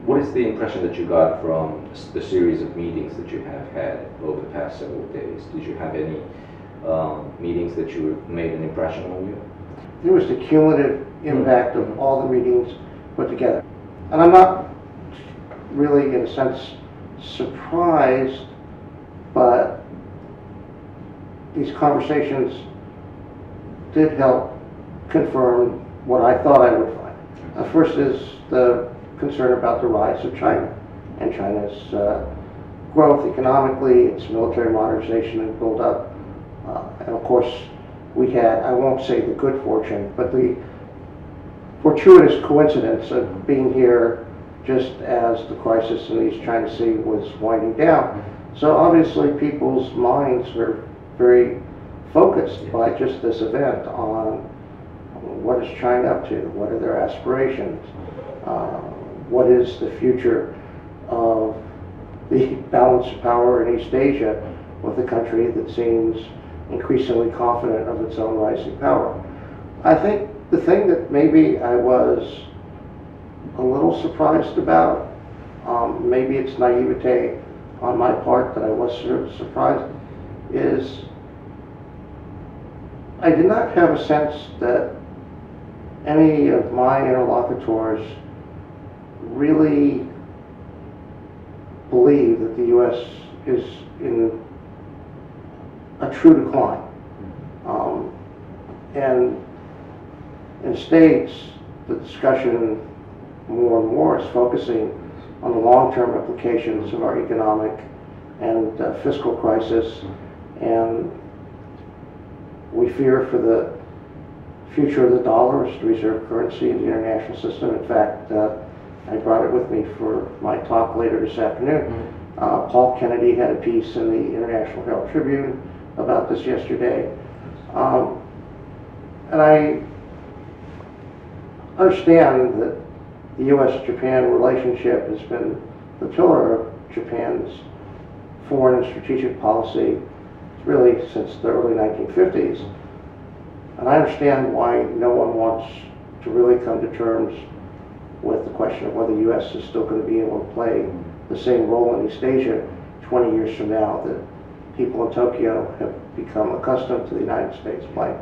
what is the impression that you got from the series of meetings that you have had over the past several days? Did you have any meetings that made an impression on you? There was the cumulative impact of all the meetings put together. And I'm not really, in a sense, surprised, but these conversations did help confirm what I thought I would find. First is the concern about the rise of China and China's growth economically, its military modernization and build up. And of course, we had, I won't say the good fortune, but the fortuitous coincidence of being here just as the crisis in the East China Sea was winding down. So obviously people's minds were very focused by just this event on what is China up to, what are their aspirations, what is the future of the balance of power in East Asia with a country that seems increasingly confident of its own rising power. I think the thing that maybe I was a little surprised about, maybe it's naivete on my part that I was sort of surprised, is I did not have a sense that any of my interlocutors really believe that the U.S. is in a true decline. And in states, the discussion more and more is focusing on the long-term implications of our economic and fiscal crisis, and we fear for the future of the dollar as the reserve currency in the international system. In fact, I brought it with me for my talk later this afternoon. Paul Kennedy had a piece in the International Herald Tribune about this yesterday. And I understand that the U.S.-Japan relationship has been the pillar of Japan's foreign and strategic policy really since the early 1950s. And I understand why no one wants to really come to terms with the question of whether the U.S. is still going to be able to play the same role in East Asia 20 years from now that people in Tokyo have become accustomed to the United States playing.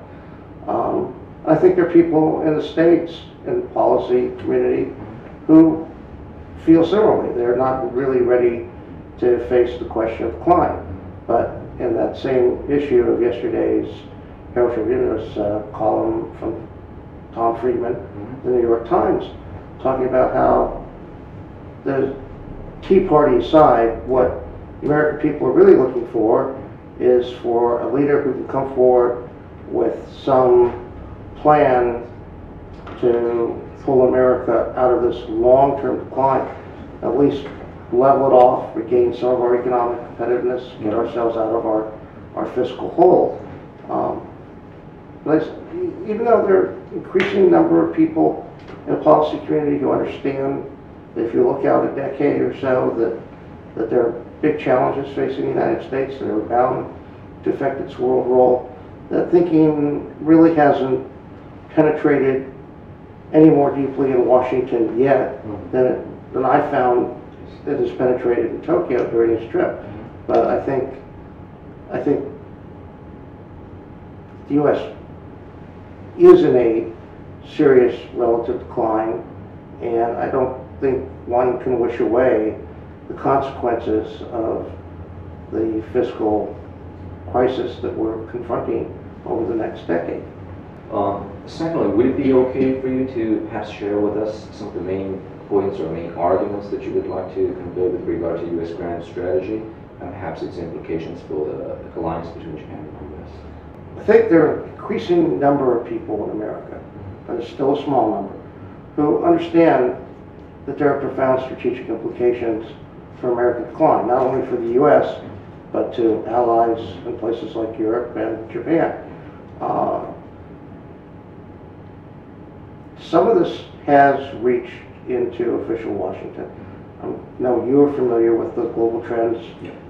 I think there are people in the States, in the policy community, who feel similarly. They're not really ready to face the question of decline. But in that same issue of yesterday's Herald Tribune's column from Tom Friedman, the New York Times, talking about how the Tea Party aside, what the American people are really looking for is for a leader who can come forward with some plan to pull America out of this long-term decline, at least level it off, regain some of our economic competitiveness, get ourselves out of our fiscal hole. Even though there are an increasing number of people in the policy community who understand that if you look out a decade or so that there are big challenges facing the United States that are bound to affect its world role, that thinking really hasn't penetrated any more deeply in Washington yet than I found that has penetrated in Tokyo during this trip. But I think the U.S. is in a serious relative decline, and I don't think one can wish away the consequences of the fiscal crisis that we're confronting over the next decade. Secondly, would it be okay for you to perhaps share with us some of the main points or main arguments that you would like to convey with regard to U.S. grand strategy and perhaps its implications for the alliance between Japan and the U.S.? I think there are an increasing number of people in America, but it's still a small number, who understand that there are profound strategic implications for American decline, not only for the U.S., but to allies in places like Europe and Japan. Some of this has reached into official Washington. I know you're familiar with the Global Trends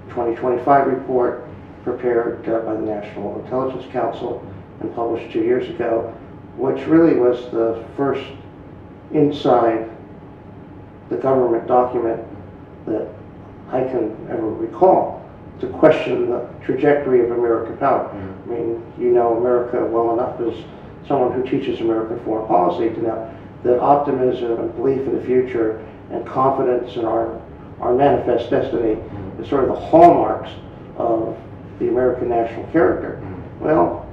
2025 report prepared by the National Intelligence Council and published 2 years ago, which really was the first inside the government document that I can ever recall to question the trajectory of American power. I mean, you know America well enough as someone who teaches American foreign policy to know that optimism and belief in the future and confidence in our manifest destiny is sort of the hallmarks of the American national character. Well,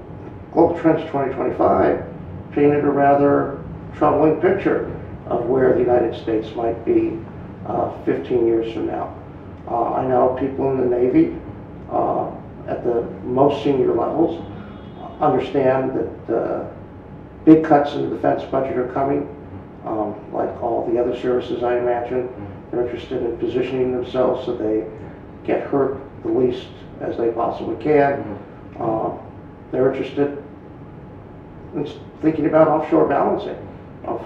Global Trends 2025 painted a rather troubling picture of where the United States might be 15 years from now. I know people in the Navy at the most senior levels understand that big cuts in the defense budget are coming, like all the other services I imagine. They're interested in positioning themselves so they get hurt the least as they possibly can. They're interested in thinking about offshore balancing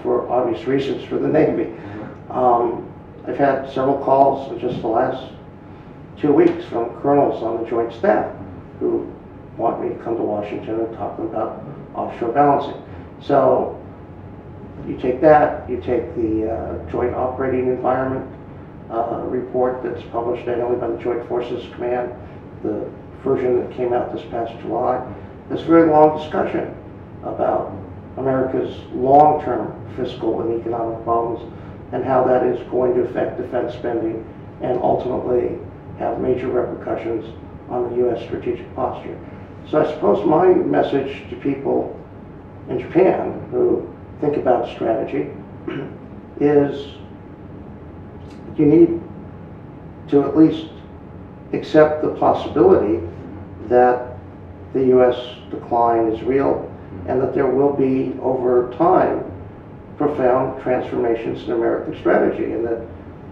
for obvious reasons for the Navy. I've had several calls in just the last 2 weeks from colonels on the Joint Staff who want me to come to Washington and talk about offshore balancing. So you take that, you take the Joint Operating Environment report that's published annually by the Joint Forces Command, the version that came out this past July. There's a very long discussion about America's long-term fiscal and economic problems and how that is going to affect defense spending and ultimately have major repercussions on the U.S. strategic posture. So I suppose my message to people in Japan who think about strategy is you need to at least accept the possibility that the U.S. decline is real and that there will be, over time, profound transformations in American strategy, and that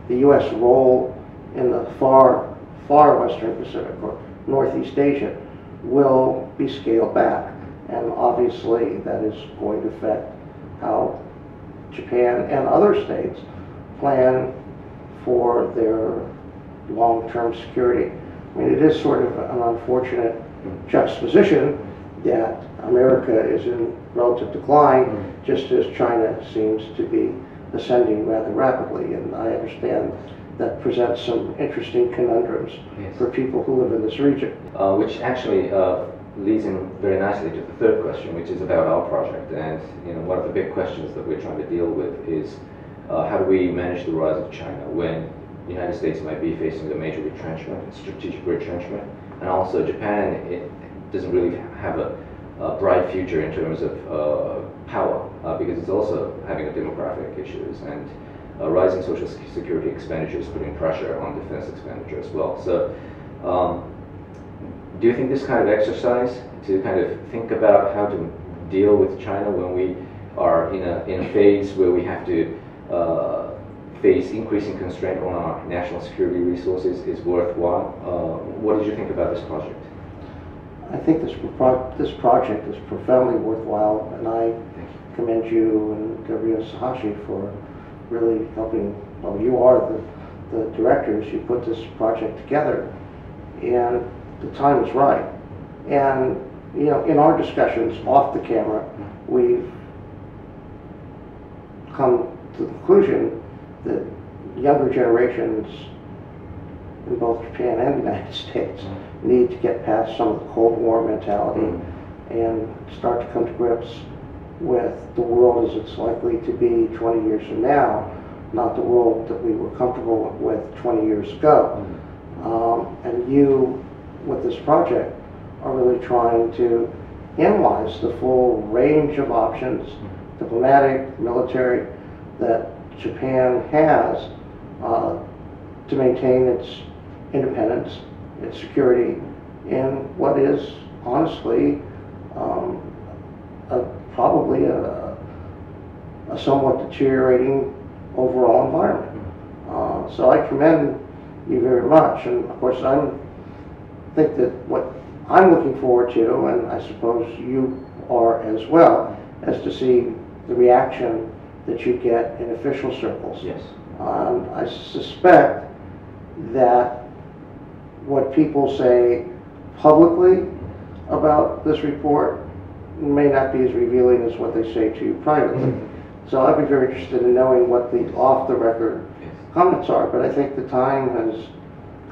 the U.S. role in the far Western Pacific or Northeast Asia will be scaled back. And obviously that is going to affect how Japan and other states plan for their long-term security. I mean, it is sort of an unfortunate juxtaposition that America is in relative decline, just as China seems to be ascending rather rapidly. And I understand that presents some interesting conundrums for people who live in this region. Which actually leads in very nicely to the third question, which is about our project. And one of the big questions that we're trying to deal with is how do we manage the rise of China when the United States might be facing a major retrenchment, strategic retrenchment, and also Japan, it doesn't really have a bright future in terms of power because it's also having demographic issues and rising social security expenditures putting pressure on defense expenditure as well. So do you think this kind of exercise to kind of think about how to deal with China when we are in a phase where we have to face increasing constraint on our national security resources is worthwhile? What did you think about this project? I think this project is profoundly worthwhile, and I commend you and Gabriel Sahashi for really helping. Well, you are the directors. You put this project together, and the time is right. And in our discussions off the camera, we've come to the conclusion that younger generations in both Japan and the United States need to get past some of the Cold War mentality and start to come to grips with the world as it's likely to be 20 years from now, not the world that we were comfortable with 20 years ago. And you, with this project, are really trying to analyze the full range of options, diplomatic, military, that Japan has to maintain its independence, its security in what is honestly probably a somewhat deteriorating overall environment. So I commend you very much, and of course I think that what I'm looking forward to, and I suppose you are as well, is to see the reaction that you get in official circles. Yes. I suspect that what people say publicly about this report may not be as revealing as what they say to you privately. So I'd be very interested in knowing what the off-the-record comments are, but I think the time has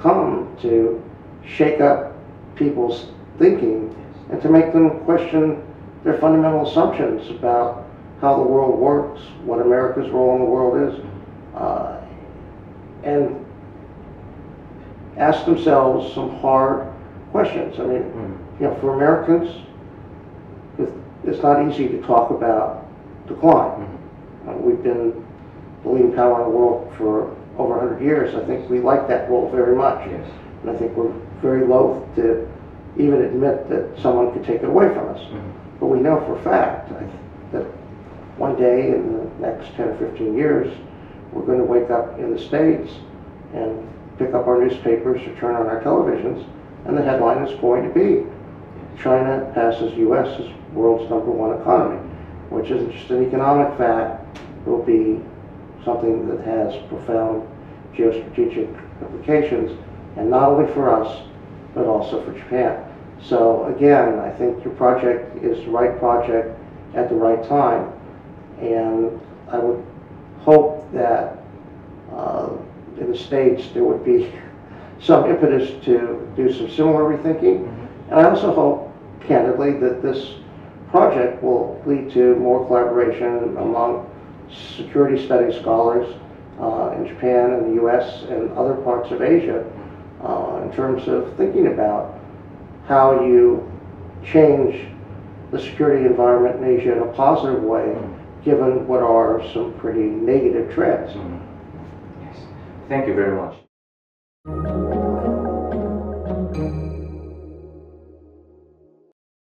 come to shake up people's thinking and to make them question their fundamental assumptions about how the world works, what America's role in the world is, and ask themselves some hard questions. I mean, you know, for Americans, it's not easy to talk about decline. We've been the leading power in the world for over 100 years. I think we like that role very much. Yes. And I think we're very loath to even admit that someone could take it away from us. But we know for a fact that one day in the next 10 or 15 years, we're going to wake up in the States and pick up our newspapers or turn on our televisions, and the headline is going to be, China passes U.S. as world's #1 economy, which isn't just an economic fact. It will be something that has profound geostrategic implications, and not only for us, but also for Japan. So again, I think your project is the right project at the right time, and I would hope that in the States there would be some impetus to do some similar rethinking. And I also hope, candidly, that this project will lead to more collaboration among security studies scholars in Japan and the US and other parts of Asia in terms of thinking about how you change the security environment in Asia in a positive way, given what are some pretty negative trends. Yes. Thank you very much.